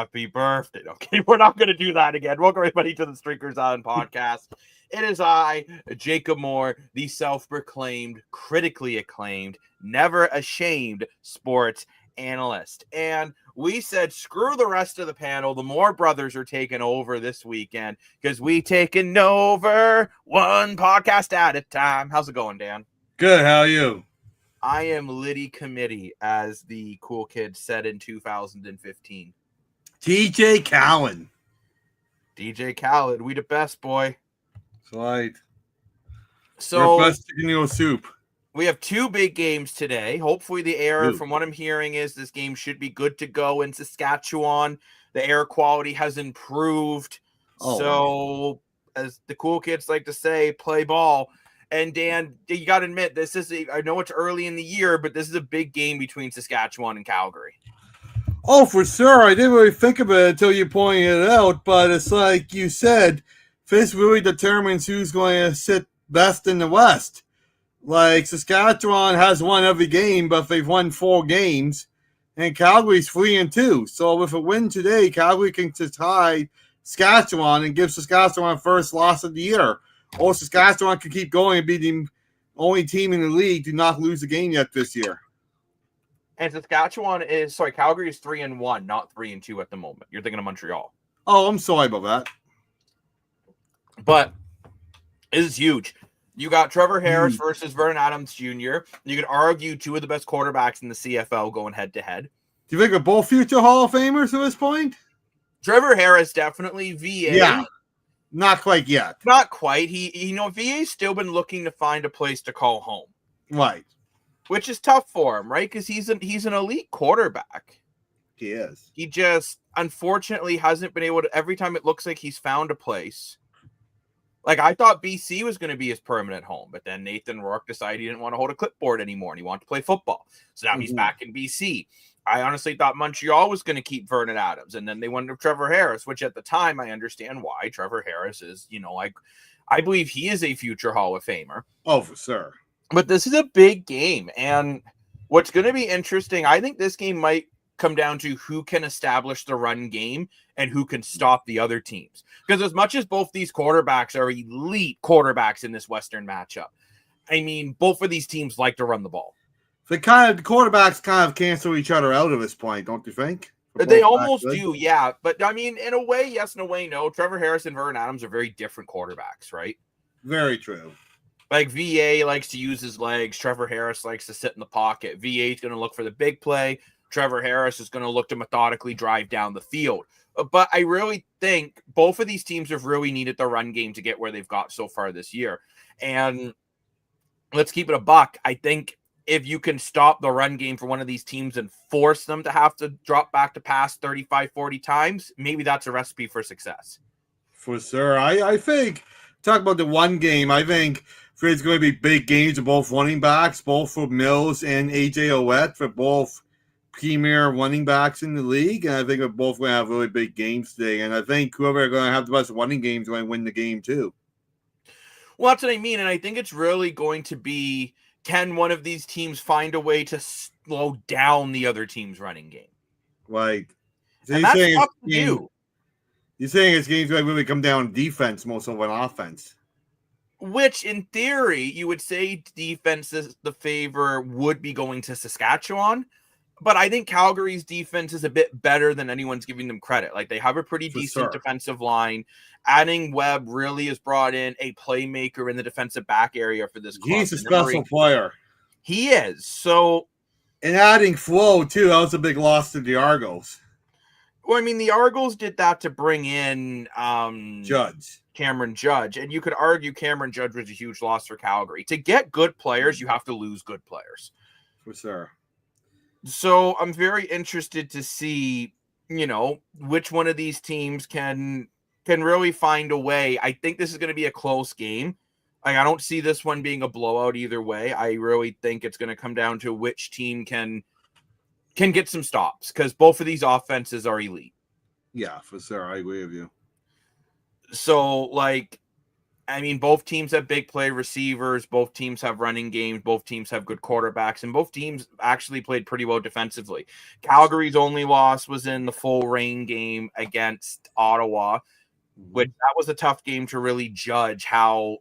happy birthday. Okay, we're not going to do that again. Welcome, everybody, to the Streakers Island podcast. It is I, Jacob Moore, the self-proclaimed, critically acclaimed, never ashamed sports analyst. And we said, screw the rest of the panel. The Moore brothers are taking over this weekend because we taking over one podcast at a time. How's it going, Dan? Good. How are you? I am Liddy Committee, as the cool kid said in 2015. DJ Cowan. DJ Khaled, we the best, boy. Right. So we're best chicken noodle soup. We have two big games today. Hopefully the air, from what I'm hearing, is this game should be good to go in Saskatchewan. The air quality has improved. So, as the cool kids like to say, play ball. And Dan, you got to admit, I know it's early in the year, but this is a big game between Saskatchewan and Calgary. Oh, for sure. I didn't really think of it until you pointed it out, but it's like you said, this really determines who's going to sit best in the West. Like, Saskatchewan has won every game, but they've won 4 games, and Calgary's 3-2. So with a win today, Calgary can tie Saskatchewan and give Saskatchewan first loss of the year. Or Saskatchewan can keep going and be the only team in the league to not lose a game yet this year. And Calgary is 3-1, not 3-2 at the moment. You're thinking of Montreal. Oh, I'm sorry about that. But this is huge. You got Trevor Harris versus Vernon Adams Jr. You could argue two of the best quarterbacks in the CFL going head-to-head. Do you think they're both future Hall of Famers at this point? Trevor Harris, definitely. VA. Yeah. Not quite yet. Not quite. VA's still been looking to find a place to call home. Right. Which is tough for him, right? Because he's an elite quarterback. He is. He just, unfortunately, hasn't been able to, every time it looks like he's found a place. Like, I thought BC was going to be his permanent home, but then Nathan Rourke decided he didn't want to hold a clipboard anymore and he wanted to play football. So now he's back in BC. I honestly thought Montreal was going to keep Vernon Adams, and then they went to Trevor Harris, which at the time I understand why. Trevor Harris is, I believe he is a future Hall of Famer. Oh, for sure. But this is a big game, and what's going to be interesting, I think this game might come down to who can establish the run game and who can stop the other teams. Because as much as both these quarterbacks are elite quarterbacks in this Western matchup, I mean, both of these teams like to run the ball. The quarterbacks kind of cancel each other out at this point, don't you think? They almost do, yeah. But, I mean, in a way, yes, in a way, no. Trevor Harris and Vernon Adams are very different quarterbacks, right? Very true. Like, VA likes to use his legs. Trevor Harris likes to sit in the pocket. VA is going to look for the big play. Trevor Harris is going to look to methodically drive down the field. But I really think both of these teams have really needed the run game to get where they've got so far this year. And let's keep it a buck. I think if you can stop the run game for one of these teams and force them to have to drop back to pass 35, 40 times, maybe that's a recipe for success. For sure. I think, talk about the one game, I think there's going to be big games of both running backs, both for Mills and AJ Ouellette, for both premier running backs in the league. And I think we're both going to have really big games today. And I think whoever are going to have the best running games are going to win the game too. Well, that's what I mean. And I think it's really going to be, can one of these teams find a way to slow down the other team's running game? Right. So and that's tough to do. You're saying it's games going to really come down to defense more so than offense. Which, in theory, you would say defense is the favor would be going to Saskatchewan. But I think Calgary's defense is a bit better than anyone's giving them credit. Like, they have a pretty decent defensive line. Adding Webb really has brought in a playmaker in the defensive back area for this club. He's a special player. He is. So, and adding Flo, too, that was a big loss to the Argos. Well, I mean, the Argos did that to bring in Cameron Judge. And you could argue Cameron Judge was a huge loss for Calgary. To get good players, you have to lose good players. For sure. So I'm very interested to see, which one of these teams can really find a way. I think this is going to be a close game. Like, I don't see this one being a blowout either way. I really think it's going to come down to which team can get some stops, because both of these offenses are elite. Yeah, for sure. I agree with you. So, like, I mean, both teams have big play receivers. Both teams have running games. Both teams have good quarterbacks. And both teams actually played pretty well defensively. Calgary's only loss was in the full rain game against Ottawa, which that was a tough game to really judge how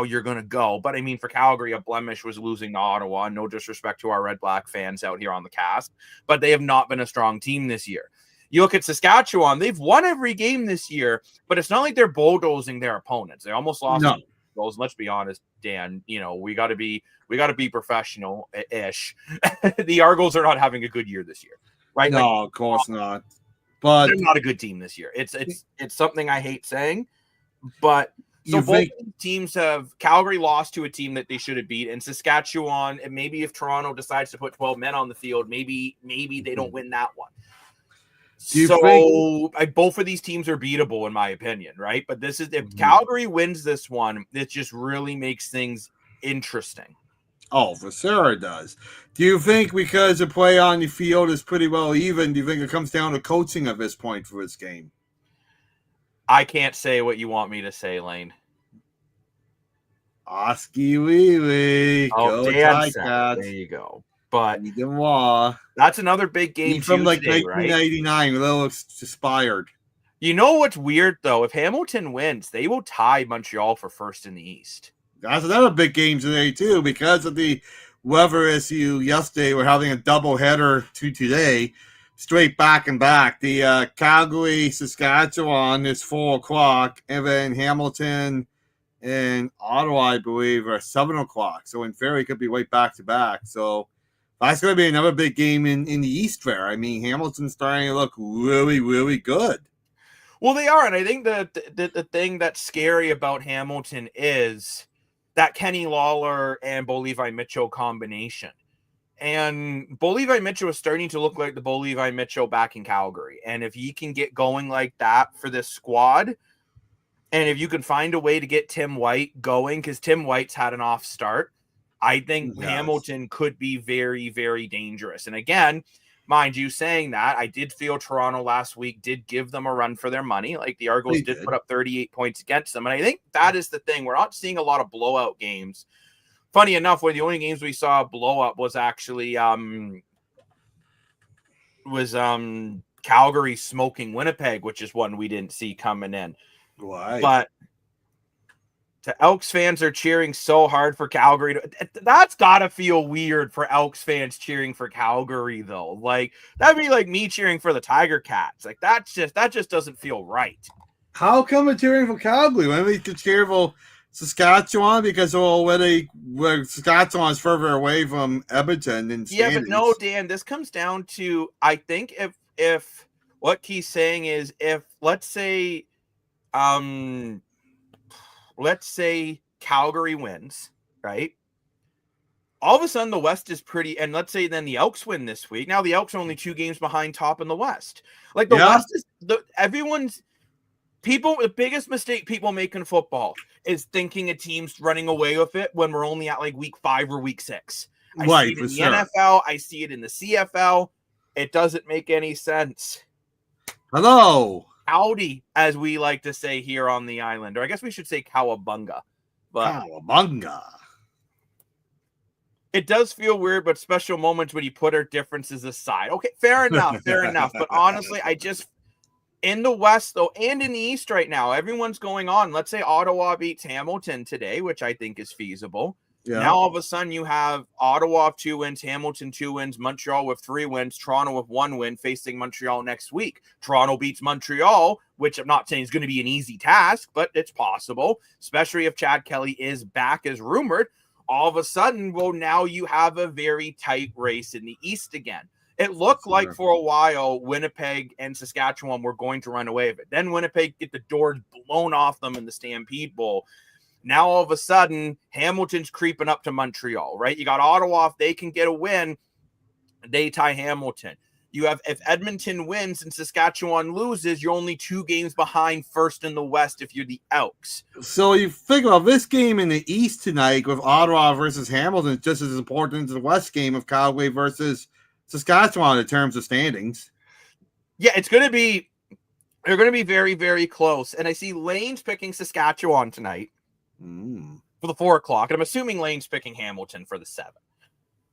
you're going to go. But I mean, for Calgary, a blemish was losing to Ottawa. No disrespect to our Red Black fans out here on the cast, but they have not been a strong team this year. You look at Saskatchewan, they've won every game this year, but it's not like they're bulldozing their opponents. They almost lost goals. Let's be honest, Dan, we got to be professional-ish. The Argos are not having a good year this year, right? No, of course not. But they're not a good team this year. It's something I hate saying, but so both teams have. Calgary lost to a team that they should have beat, and Saskatchewan. And maybe if Toronto decides to put 12 men on the field, maybe they don't win that one. Both of these teams are beatable in my opinion, right? But this is if Calgary wins this one, it just really makes things interesting. Oh, for sure it does. Do you think because the play on the field is pretty well even, do you think it comes down to coaching at this point for this game? I can't say what you want me to say, Lane. Oski wee wee. Oh, Dan said it. There you go. But that's another big game from like today, 1989. Right? A little expired. You know what's weird though? If Hamilton wins, they will tie Montreal for first in the East. That's another big game today too, because of the weather issue yesterday. We're having a double header today, straight back and back. The Calgary Saskatchewan is 4:00, and then Hamilton and Ottawa, I believe, are 7:00. So in theory, it could be right back to back. So that's going to be another big game in the East there. I mean, Hamilton's starting to look really, really good. Well, they are, and I think that the thing that's scary about Hamilton is that Kenny Lawler and Bo Levi Mitchell combination. And Bo Levi Mitchell is starting to look like the Bo Levi Mitchell back in Calgary. And if he can get going like that for this squad, and if you can find a way to get Tim White going, because Tim White's had an off start, I think Hamilton could be very, very dangerous. And again, mind you, saying that, I did feel Toronto last week did give them a run for their money. Like the Argos did put up 38 points against them. And I think that is the thing. We're not seeing a lot of blowout games. Funny enough, one of the only games we saw blow up was actually Calgary smoking Winnipeg, which is one we didn't see coming in. Why? But the Elks fans are cheering so hard for Calgary. That's got to feel weird for Elks fans cheering for Calgary, though. Like, that'd be like me cheering for the Tiger Cats. Like, that just doesn't feel right. How come we're cheering for Calgary? When we could cheer for Saskatchewan because Saskatchewan is further away from Edmonton and yeah, but no, Dan, this comes down to, I think if what he's saying is if let's say Calgary wins, right? All of a sudden the West is pretty, and let's say then the Elks win this week. Now the Elks are only 2 games behind top in the West. Like the West is the biggest mistake people make in football is thinking a team's running away with it when we're only at like week 5 or week 6. I see it in the NFL. I see it in the CFL. It doesn't make any sense. Hello. Howdy, as we like to say here on the island. Or I guess we should say cowabunga. But cowabunga. It does feel weird, but special moments when you put our differences aside. Okay, fair enough. But honestly, in the West, though, and in the East right now, everyone's going on. Let's say Ottawa beats Hamilton today, which I think is feasible. Yeah. Now, all of a sudden, you have Ottawa with 2 wins, Hamilton 2 wins, Montreal with 3 wins, Toronto with 1 win, facing Montreal next week. Toronto beats Montreal, which I'm not saying is going to be an easy task, but it's possible, especially if Chad Kelly is back as rumored. All of a sudden, well, now you have a very tight race in the East again. It looked like for a while, Winnipeg and Saskatchewan were going to run away with it. Then Winnipeg get the doors blown off them in the Stampede Bowl. Now, all of a sudden, Hamilton's creeping up to Montreal, right? You got Ottawa. If they can get a win, they tie Hamilton. You have, if Edmonton wins and Saskatchewan loses, you're only 2 games behind first in the West if you're the Elks. So you think about this game in the East tonight with Ottawa versus Hamilton is just as important as the West game of Calgary versus Saskatchewan in terms of standings. Yeah, they're going to be very, very close. And I see Lane's picking Saskatchewan tonight. for the 4 o'clock. And I'm assuming Lane's picking Hamilton for the 7.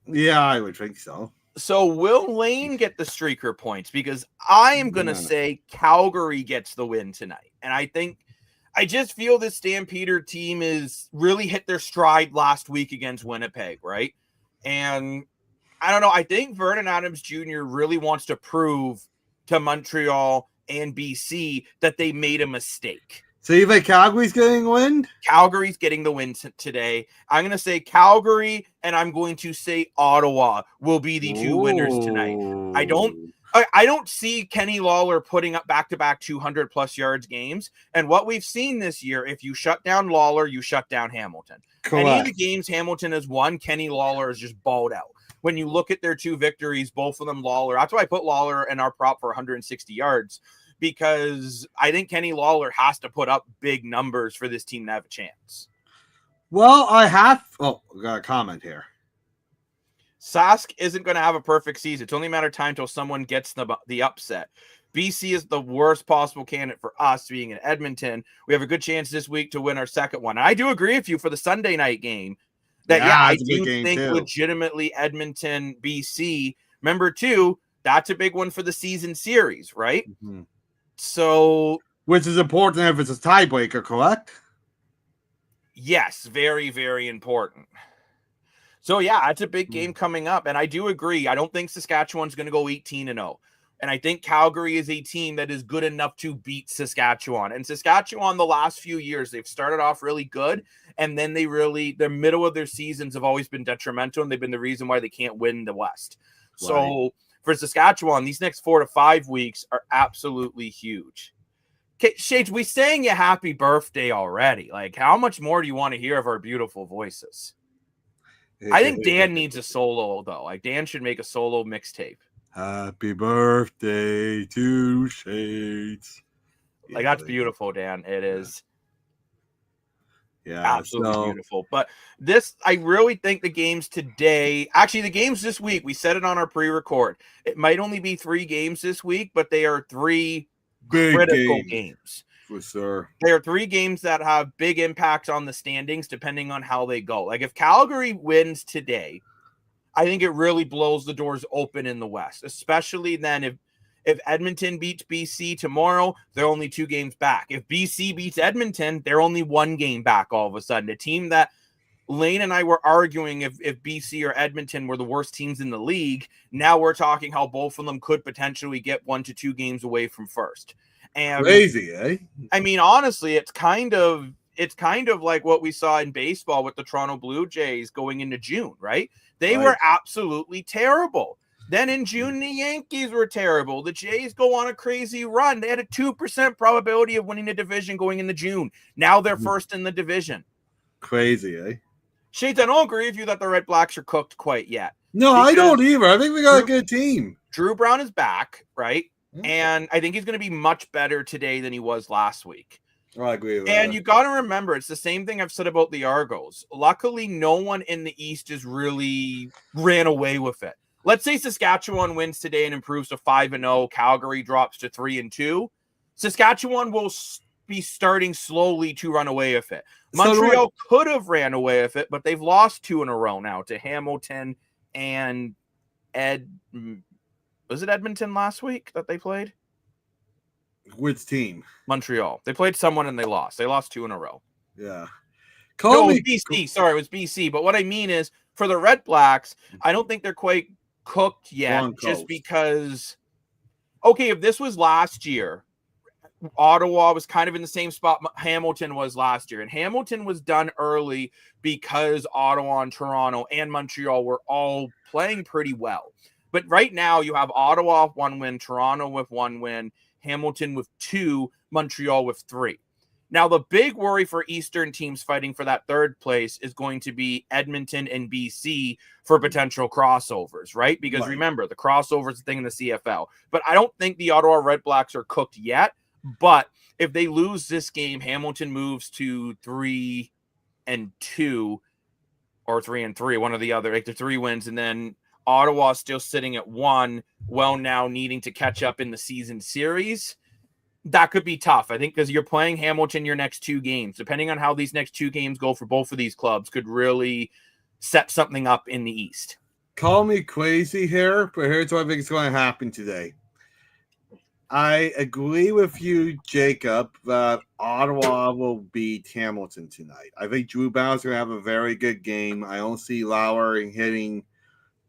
Yeah, I would think so. So will Lane get the streaker points? Because I am going to say Calgary gets the win tonight. And I just feel this Stampeder team is really hit their stride last week against Winnipeg, right? And I don't know. I think Vernon Adams Jr. really wants to prove to Montreal and BC that they made a mistake. So you think Calgary's getting a win? Calgary's getting the win today. I'm going to say Calgary, and I'm going to say Ottawa will be the 2 winners tonight. I don't see Kenny Lawler putting up back-to-back 200-plus yards games. And what we've seen this year, if you shut down Lawler, you shut down Hamilton. Correct. Any of the games Hamilton has won, Kenny Lawler has just balled out. When you look at their 2 victories, both of them Lawler. That's why I put Lawler in our prop for 160 yards. Because I think Kenny Lawler has to put up big numbers for this team to have a chance. Well, I got a comment here. Sask isn't going to have a perfect season. It's only a matter of time until someone gets the upset. BC is the worst possible candidate for us being in Edmonton. We have a good chance this week to win our second one. And I do agree with you for the Sunday night game. I do think legitimately Edmonton, BC. Remember, too, that's a big one for the season series, right? Mm-hmm. So, which is important if it's a tiebreaker, correct? Yes, very, very important. So, yeah, it's a big game coming up. And I do agree. I don't think Saskatchewan's going to go 18-0. And I think Calgary is a team that is good enough to beat Saskatchewan. And Saskatchewan, the last few years, they've started off really good. And then their middle of their seasons have always been detrimental. And they've been the reason why they can't win the West. Right. So, for Saskatchewan, these next 4 to 5 weeks are absolutely huge. Okay, Shades, we sang you happy birthday already. Like, how much more do you want to hear of our beautiful voices? I think Dan needs a solo, though. Like, Dan should make a solo mixtape. Happy birthday to Shades. Like, that's beautiful, Dan. It is. Yeah, absolutely beautiful. But I really think the games today, actually the games this week, we said it on our pre-record. It might only be 3 games this week, but they are 3 big critical games. For sure. They are 3 games that have big impacts on the standings depending on how they go. Like if Calgary wins today, I think it really blows the doors open in the West, especially then if Edmonton beats BC tomorrow, they're only 2 games back. If BC beats Edmonton, they're only 1 game back all of a sudden. A team that Lane and I were arguing if BC or Edmonton were the worst teams in the league, now we're talking how both of them could potentially get 1 to 2 games away from first. And crazy, eh? I mean, honestly, it's kind of like what we saw in baseball with the Toronto Blue Jays going into June, right? They were absolutely terrible. Then in June, the Yankees were terrible. The Jays go on a crazy run. They had a 2% probability of winning the division going into June. Now they're first in the division. Crazy, eh? Shades, I don't agree with you that the Red Blacks are cooked quite yet. No, I don't either. I think we got a good team. Drew Brown is back, right? And I think he's going to be much better today than he was last week. I agree with and that. You got to remember, it's the same thing I've said about the Argos. Luckily, no one in the East has really ran away with it. Let's say Saskatchewan wins today and improves to 5-0. Calgary drops to 3-2. Saskatchewan will be starting slowly to run away with it. Montreal could have ran away with it, but they've lost 2 in a row now to Hamilton and was it Edmonton last week that they played? Which team? Montreal. They played someone and they lost. They lost 2 in a row. Yeah. It was BC. Sorry, it was BC. But what I mean is, for the Red Blacks, I don't think they're quite cooked yet, just because, okay, if this was last year, Ottawa was kind of in the same spot Hamilton was last year, and Hamilton was done early because Ottawa and Toronto and Montreal were all playing pretty well. But right now you have Ottawa with 1 win, Toronto with 1 win, Hamilton with 2, Montreal with 3. Now, the big worry for Eastern teams fighting for that 3rd place is going to be Edmonton and BC for potential crossovers, right? Because remember, the crossover is the thing in the CFL. But I don't think the Ottawa Red Blacks are cooked yet. But if they lose this game, Hamilton moves to 3-2 or 3-3, one or the other. Like the 3 wins, and then Ottawa still sitting at 1, well, now needing to catch up in the season series. That could be tough, I think, because you're playing Hamilton your next 2 games. Depending on how these next 2 games go for both of these clubs could really set something up in the East. Call me crazy here, but here's what I think is going to happen today. I agree with you, Jacob, that Ottawa will beat Hamilton tonight. I think Drew Bowers going to have a very good game. I don't see Lowry hitting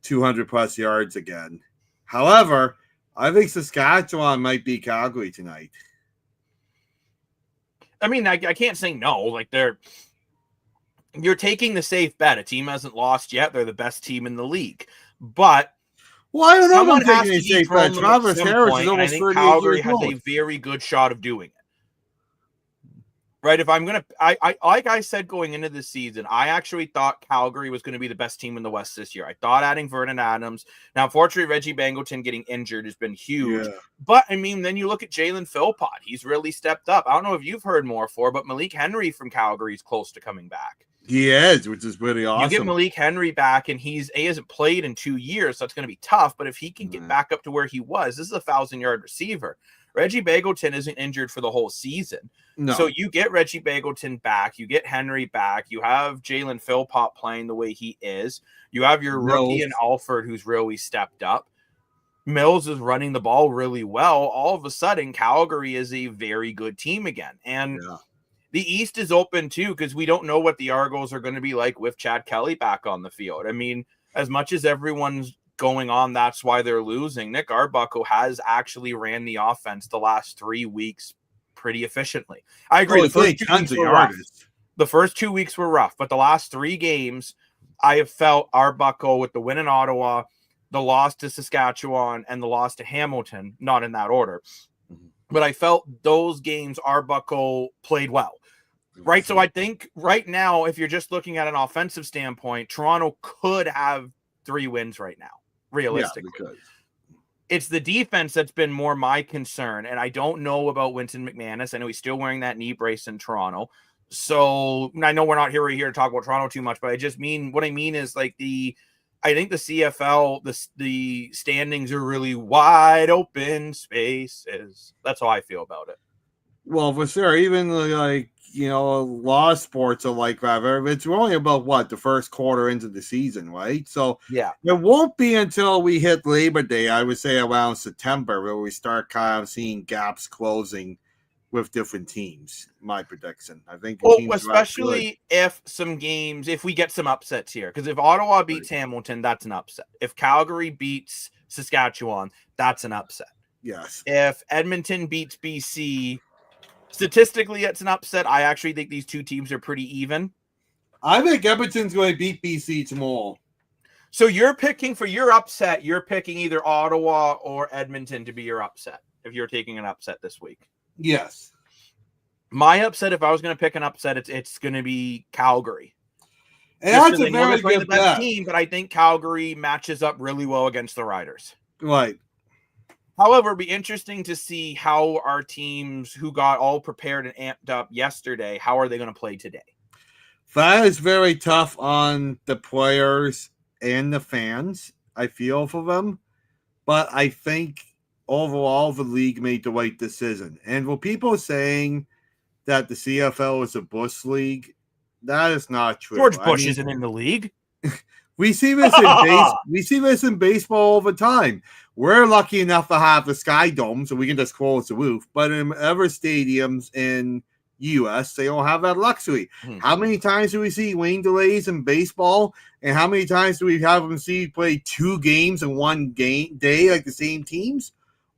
200-plus yards again. However, I think Saskatchewan might beat Calgary tonight. I mean, I can't say no. Like, you're taking the safe bet. A team hasn't lost yet. They're the best team in the league. But well, I don't know if I'm taking a safe bet. Travis Harris is almost 38 Calgary years old. has a very good shot of doing it. Right? If I'm going to, I like I said going into the season, I actually thought Calgary was going to be the best team in the West this year. I thought adding Vernon Adams. Now, unfortunately, Reggie Bangleton getting injured has been huge. Yeah. But, I mean, then you look at Jalen Philpott. He's really stepped up. I don't know if you've heard more but Malik Henry from Calgary is close to coming back. He is, which is really awesome. You get Malik Henry back, and he hasn't played in 2 years, so it's going to be tough. But if he can get back up to where he was, this is a 1,000-yard receiver. Reggie Bangleton isn't injured for the whole season. No. So you get Reggie Bangleton back. You get Henry back. You have Jalen Philpott playing the way he is. You have your rookie in Alford who's really stepped up. Mills is running the ball really well. All of a sudden, Calgary is a very good team again. And the East is open too, because we don't know what the Argos are going to be like with Chad Kelly back on the field. I mean, as much as everyone's going on, that's why they're losing. Nick Arbuckle has actually ran the offense the last 3 weeks pretty efficiently. I agree. The first 2 weeks were rough, but the last 3 games, I have felt Arbuckle with the win in Ottawa, the loss to Saskatchewan, and the loss to Hamilton, not in that order. But I felt those games Arbuckle played well. Right. So I think right now, if you're just looking at an offensive standpoint, Toronto could have 3 wins right now, realistically. Yeah, it's the defense that's been more my concern. And I don't know about Winston McManus. I know he's still wearing that knee brace in Toronto. So I know we're not here to talk about Toronto too much, but I just mean what I mean is like I think the CFL, the standings are really wide open spaces. That's how I feel about it. Well, for sure. Even like, you know, a lot of sports are like that. It's only about the first quarter into the season, right? So yeah, it won't be until we hit Labor Day, I would say around September, where we start kind of seeing gaps closing with different teams. My prediction, I think. Especially if we get some upsets here, because if Ottawa beats Hamilton, that's an upset. If Calgary beats Saskatchewan, that's an upset. Yes. If Edmonton beats BC, statistically, it's an upset. I actually think these 2 teams are pretty even. I think Edmonton's going to beat BC tomorrow. So you're picking for your upset, you're picking either Ottawa or Edmonton to be your upset if you're taking an upset this week. Yes. My upset, if I was going to pick an upset, it's going to be Calgary. And that's a very good bet. Team, but I think Calgary matches up really well against the Riders. Right. However, it'd be interesting to see how our teams who got all prepared and amped up yesterday, how are they going to play today? That is very tough on the players and the fans, I feel, for them. But I think overall the league made the right decision. And for people saying that the CFL is a Bush league, that is not true. George Bush isn't in the league. We see this in baseball all the time. We're lucky enough to have the Sky Dome, so we can just close the roof. But in other stadiums in U.S., they don't have that luxury. How many times do we see rain delays in baseball? And how many times do we have them play 2 games in one day, like the same teams?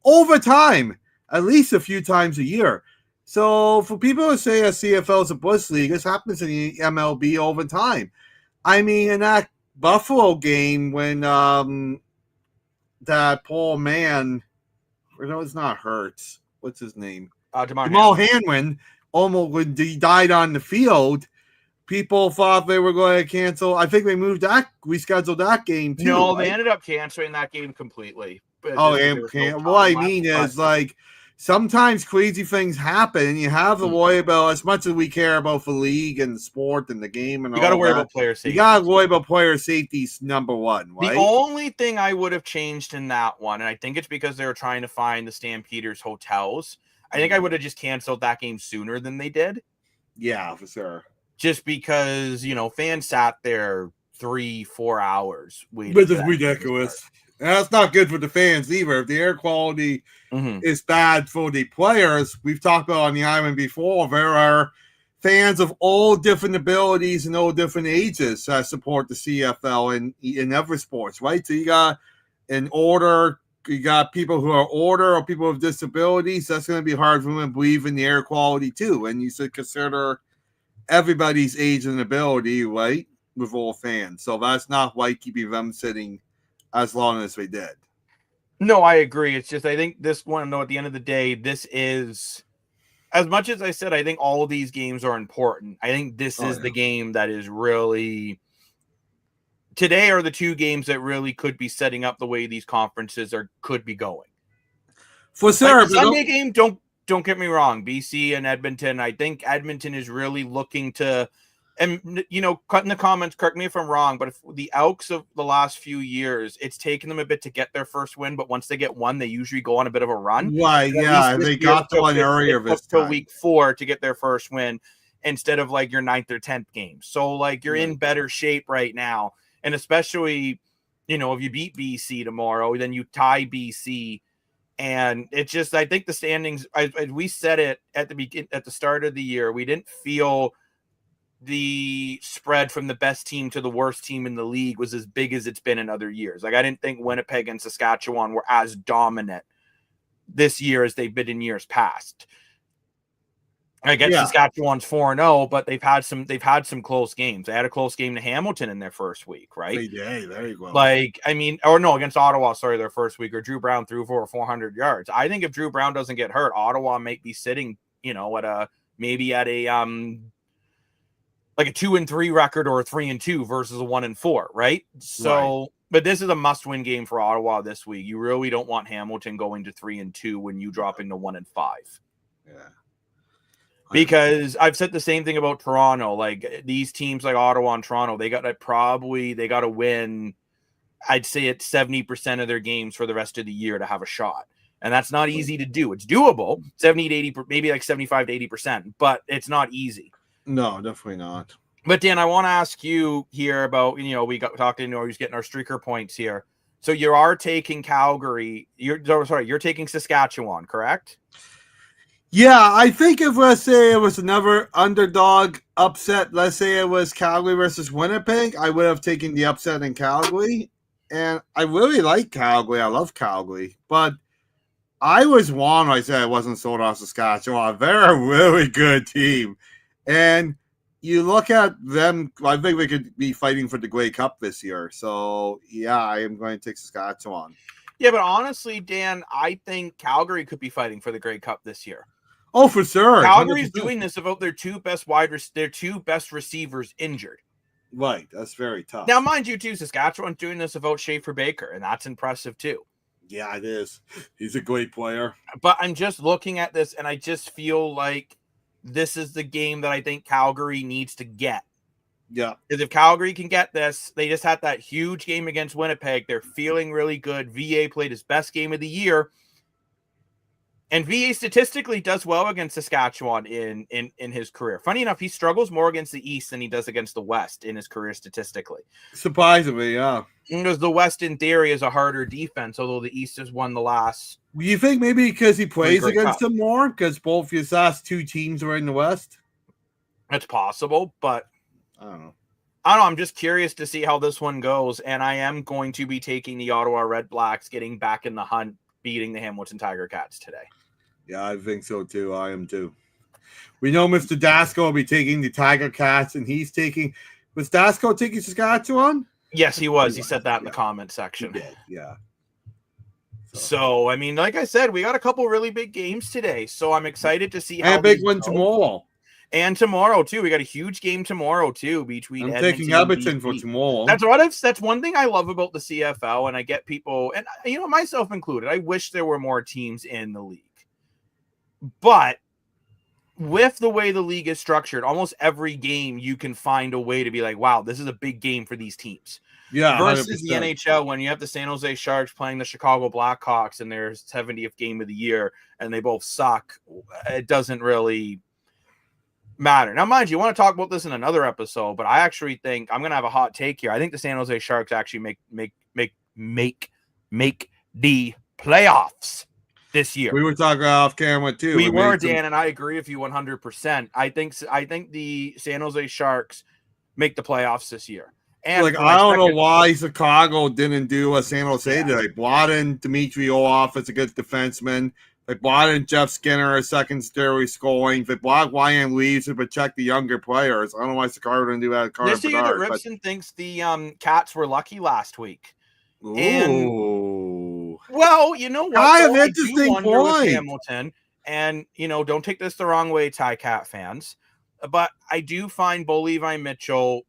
Over time, at least a few times a year. So for people to say a CFL is a Bush league, this happens in the MLB all the time. I mean, in that Buffalo game when that poor man, no, it's not Hurts. What's his name? Jamal Hanwin. Almost when he died on the field, people thought they were going to cancel. I think they rescheduled that game too. No, they ended up canceling that game completely. What I mean is, like, sometimes crazy things happen, and you have to worry about, as much as we care about the league and the sport and the game, and you got to worry about player safety. You got to worry about player safety number one, right? The only thing I would have changed in that one, and I think it's because they were trying to find the Stampeders hotels. I think I would have just canceled that game sooner than they did. Yeah, for sure. Just because, fans sat there 3-4 hours waiting. This is ridiculous. And that's not good for the fans either. If the air quality is bad for the players, we've talked about on the island before, there are fans of all different abilities and all different ages that support the CFL in every sports, right? So you got you got people who are older or people with disabilities. That's going to be hard for them to believe in the air quality too. And you should consider everybody's age and ability, right, with all fans. So that's not why keeping them sitting as long as they did. No, I agree. It's just I think this one, though, at the end of the day, this is, as much as I said, I think all of these games are important. I think this is the game that is really, today are the two games that really could be setting up the way these conferences could be going. For sure. Like the Sunday game, don't get me wrong, BC and Edmonton. I think Edmonton is really looking to, and cut in the comments, correct me if I'm wrong, but if the Elks of the last few years, it's taken them a bit to get their first win, but once they get one, they usually go on a bit of a run. Right, yeah, they got to an area of this till week 4 to get their first win instead of like your 9th or 10th game. So like you're in better shape right now, and especially if you beat BC tomorrow, then you tie BC. And it's just, I think the standings, we said it at the start of the year, we didn't feel the spread from the best team to the worst team in the league was as big as it's been in other years. Like I didn't think Winnipeg and Saskatchewan were as dominant this year as they've been in years past. I guess Saskatchewan's 4-0, but they've had some close games. They had a close game to Hamilton in their first week, right? Yeah, there you go. Against Ottawa, their first week, or Drew Brown threw for 400 yards. I think if Drew Brown doesn't get hurt, Ottawa might be sitting, at a 2-3 record or a 3-2 versus a 1-4, right? So, But this is a must-win game for Ottawa this week. You really don't want Hamilton going to 3-2 when you dropping to 1-5. Yeah. Because I've said the same thing about Toronto. Like these teams like Ottawa and Toronto, they got to win, I'd say it's 70% of their games for the rest of the year to have a shot. And that's not easy to do. It's doable, 70 to 80, maybe like 75 to 80%, but it's not easy. No, definitely not. But Dan, I want to ask you here about, we got talking, he's getting our streaker points here. So you are taking Calgary. You're taking Saskatchewan, correct? Yeah, I think if, let's say, it was another underdog upset, let's say it was Calgary versus Winnipeg, I would have taken the upset in Calgary. And I really like Calgary. I love Calgary. But I was wrong when I said I wasn't sold on Saskatchewan. They're a really good team. And you look at them, I think we could be fighting for the Grey Cup this year. So, yeah, I am going to take Saskatchewan. Yeah, but honestly, Dan, I think Calgary could be fighting for the Grey Cup this year. Oh, for sure. Calgary's 100%. Doing this about their two best receivers injured. Right. That's very tough. Now, mind you, too, Saskatchewan's doing this about Schaefer Baker, and that's impressive, too. Yeah, it is. He's a great player. But I'm just looking at this, and I just feel like this is the game that I think Calgary needs to get. Yeah. Because if Calgary can get this, they just had that huge game against Winnipeg. They're feeling really good. VA played his best game of the year. And VA statistically does well against Saskatchewan in his career. Funny enough, he struggles more against the East than he does against the West in his career statistically. Surprisingly, yeah. Because the West, in theory, is a harder defense, although the East has won the last. You think maybe because he plays against them more? Because both his last two teams are in the West? That's possible, but I don't know. I'm just curious to see how this one goes, and I am going to be taking the Ottawa Red Blacks getting back in the hunt, beating the Hamilton Tiger Cats today. Yeah, I think so too. I am too. We know Mr. Dasko will be taking the Tiger Cats, and he's taking. Was Dasko taking Saskatchewan? Yes, he was. He said that in the comment section. He did, yeah. So, I mean, like I said, we got a couple really big games today, so I'm excited to see how. And a big one tomorrow. And tomorrow too, we got a huge game tomorrow too between. I'm taking Edmonton for tomorrow. That's one thing I love about the CFL, and I get people, and myself included. I wish there were more teams in the league, but with the way the league is structured, almost every game you can find a way to be like, wow, this is a big game for these teams. Yeah, versus 100%. the NHL when you have the San Jose Sharks playing the Chicago Blackhawks in their 70th game of the year and they both suck. It doesn't really matter. Now, mind you, want to talk about this in another episode, but I actually think I'm going to have a hot take here. I think the San Jose Sharks actually make the playoffs this year. We were talking off camera too. We were, Dan, and I agree with you 100%. I think the San Jose Sharks make the playoffs this year. And like, I don't know why Chicago didn't do what San Jose did. They brought in Dmitry Orlov as a good defenseman. They brought in Jeff Skinner as secondary scoring. They brought Ryan Leaves to protect the younger players. I don't know why Chicago didn't do that. This year that Ripson thinks the Cats were lucky last week. Ooh. And, well, you know what? Kind of interesting point. Hamilton, and, don't take this the wrong way, Cat fans, but I do find Bo Levi Mitchell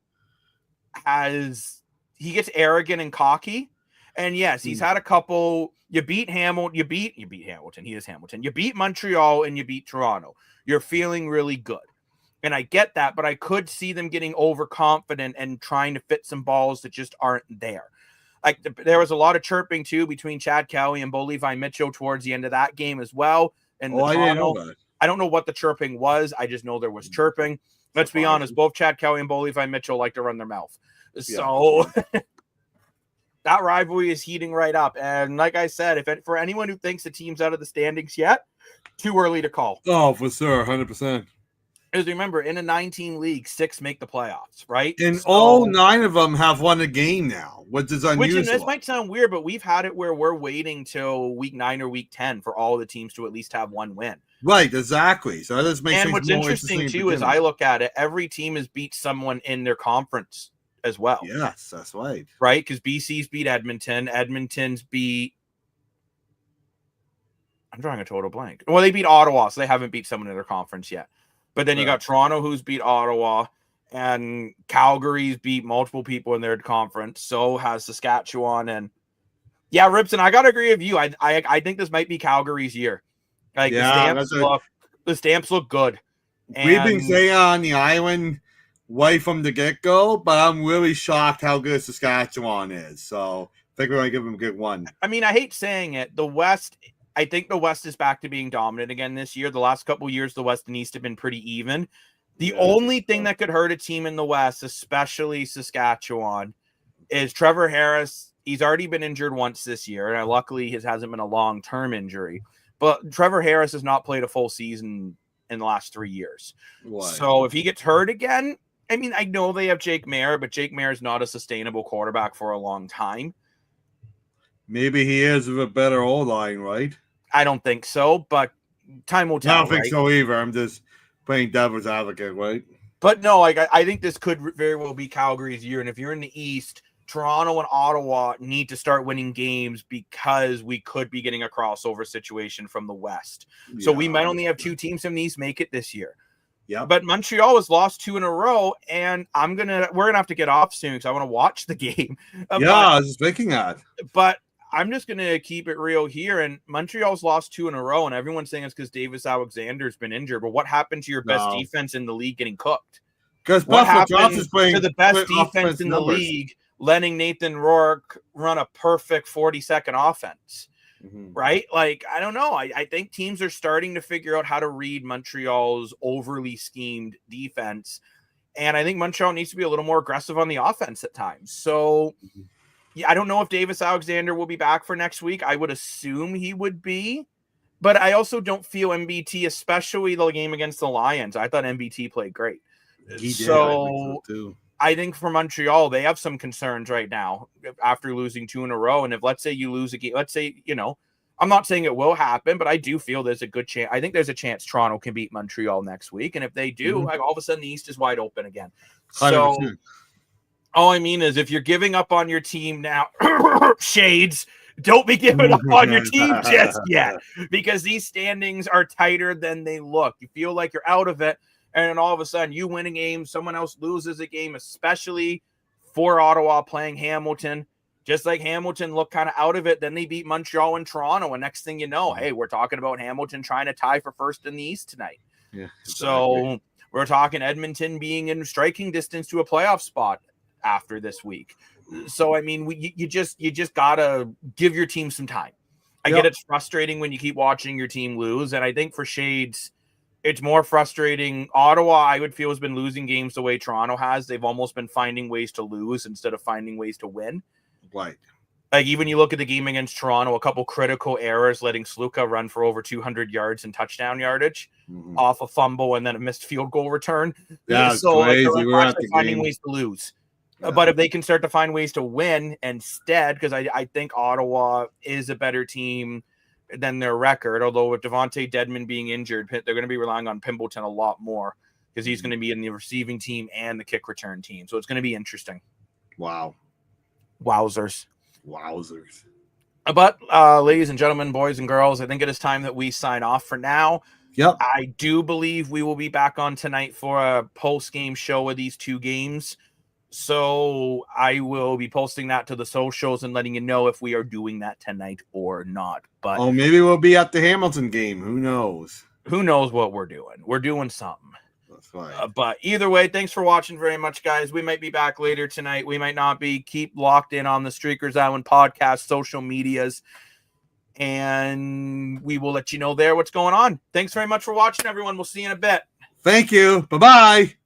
he gets arrogant and cocky. And yes, he's had a couple. You beat Hamilton. You beat Hamilton. He is Hamilton. You beat Montreal and you beat Toronto. You're feeling really good. And I get that, but I could see them getting overconfident and trying to fit some balls that just aren't there. Like there was a lot of chirping too between Chad Kelly and Bo Levi Mitchell towards the end of that game as well. And I didn't know that. I don't know what the chirping was. I just know there was chirping. Let's be honest, both Chad Kelly and Bo Levi Mitchell like to run their mouth. So that rivalry is heating right up. And like I said, for anyone who thinks the team's out of the standings yet, too early to call. Oh, for sure, 100%. Because remember, in a 19 league, 6 make the playoffs, right? And all 9 of them have won a game now, which is unusual. This might sound weird, but we've had it where we're waiting till week 9 or week 10 for all the teams to at least have one win. Right, exactly. So that makes and what's interesting too is I look at it, every team has beat someone in their conference as well. Yes, that's right. Right? Because BC's beat Edmonton. Edmonton's beat. I'm drawing a total blank. Well, they beat Ottawa, so they haven't beat someone in their conference yet. But then you got Toronto, who's beat Ottawa, and Calgary's beat multiple people in their conference. So has Saskatchewan, and Ripson, I gotta agree with you. I think this might be Calgary's year. Like the stamps look good. And we've been saying on the island right from the get-go, but I'm really shocked how good Saskatchewan is. So I think we're going to give them a good one. I mean, I hate saying it. The West, I think the West is back to being dominant again this year. The last couple of years, the West and East have been pretty even. The only thing that could hurt a team in the West, especially Saskatchewan, is Trevor Harris. He's already been injured once this year, and luckily his hasn't been a long-term injury. But Trevor Harris has not played a full season in the last 3 years. Why? So if he gets hurt again, I mean, I know they have Jake Maier, but Jake Maier is not a sustainable quarterback for a long time. Maybe he is with a better O-line, right? I don't think so, but time will tell. I don't think so either. I'm just playing devil's advocate, right? But no, I think this could very well be Calgary's year. And if you're in the East, Toronto and Ottawa need to start winning games because we could be getting a crossover situation from the West. So we might only have 2 teams from the East make it this year. Yeah. But Montreal has lost 2 in a row, and we're gonna have to get off soon because I want to watch the game. I was just thinking that. But I'm just gonna keep it real here. And Montreal's lost 2 in a row, and everyone's saying it's because Davis Alexander's been injured. But what happened to your best defense in the league getting cooked? Because what happened is playing to the best defense in the league, letting Nathan Rourke run a perfect 40-second offense? Mm-hmm. Right? Like, I don't know. I think teams are starting to figure out how to read Montreal's overly schemed defense. And I think Montreal needs to be a little more aggressive on the offense at times. So, I don't know if Davis Alexander will be back for next week. I would assume he would be. But I also don't feel MBT, especially the game against the Lions. I thought MBT played great. He did. I think so too. I think for Montreal, they have some concerns right now after losing 2 in a row. And if, let's say, you lose a game, let's say, I'm not saying it will happen, but I do feel there's a good chance. I think there's a chance Toronto can beat Montreal next week. And if they do, like, all of a sudden the East is wide open again. So 100%. All I mean is if you're giving up on your team now, Shades, don't be giving up on your team just yet, because these standings are tighter than they look. You feel like you're out of it. And then all of a sudden you win a game, someone else loses a game, especially for Ottawa playing Hamilton. Just like Hamilton looked kind of out of it, then they beat Montreal and Toronto. And next thing you know, hey, we're talking about Hamilton trying to tie for first in the East tonight. Yeah. Exactly. So we're talking Edmonton being in striking distance to a playoff spot after this week. So, I mean, you just got to give your team some time. I get it's frustrating when you keep watching your team lose. And I think for Shades, it's more frustrating. Ottawa, I would feel, has been losing games the way Toronto has. They've almost been finding ways to lose instead of finding ways to win. Right. Like, even you look at the game against Toronto, a couple critical errors, letting Sluka run for over 200 yards and touchdown yardage off a fumble and then a missed field goal return. Yeah, so crazy. like, We're at the finding game. ways to lose. Yeah. But if they can start to find ways to win instead, because I think Ottawa is a better team than their record, although with Devontae Dedmon being injured, they're going to be relying on Pimbleton a lot more because he's going to be in the receiving team and the kick return team. So it's going to be interesting. Wow. Wowzers. But, ladies and gentlemen, boys and girls, I think it is time that we sign off for now. Yep. I do believe we will be back on tonight for a post-game show of these two games. So I will be posting that to the socials and letting you know if we are doing that tonight or not. But maybe we'll be at the Hamilton game. Who knows? Who knows what we're doing? We're doing something. That's fine. But either way, thanks for watching very much, guys. We might be back later tonight. We might not be. Keep locked in on the Streakers Island podcast, social medias, and we will let you know there what's going on. Thanks very much for watching, everyone. We'll see you in a bit. Thank you. Bye-bye.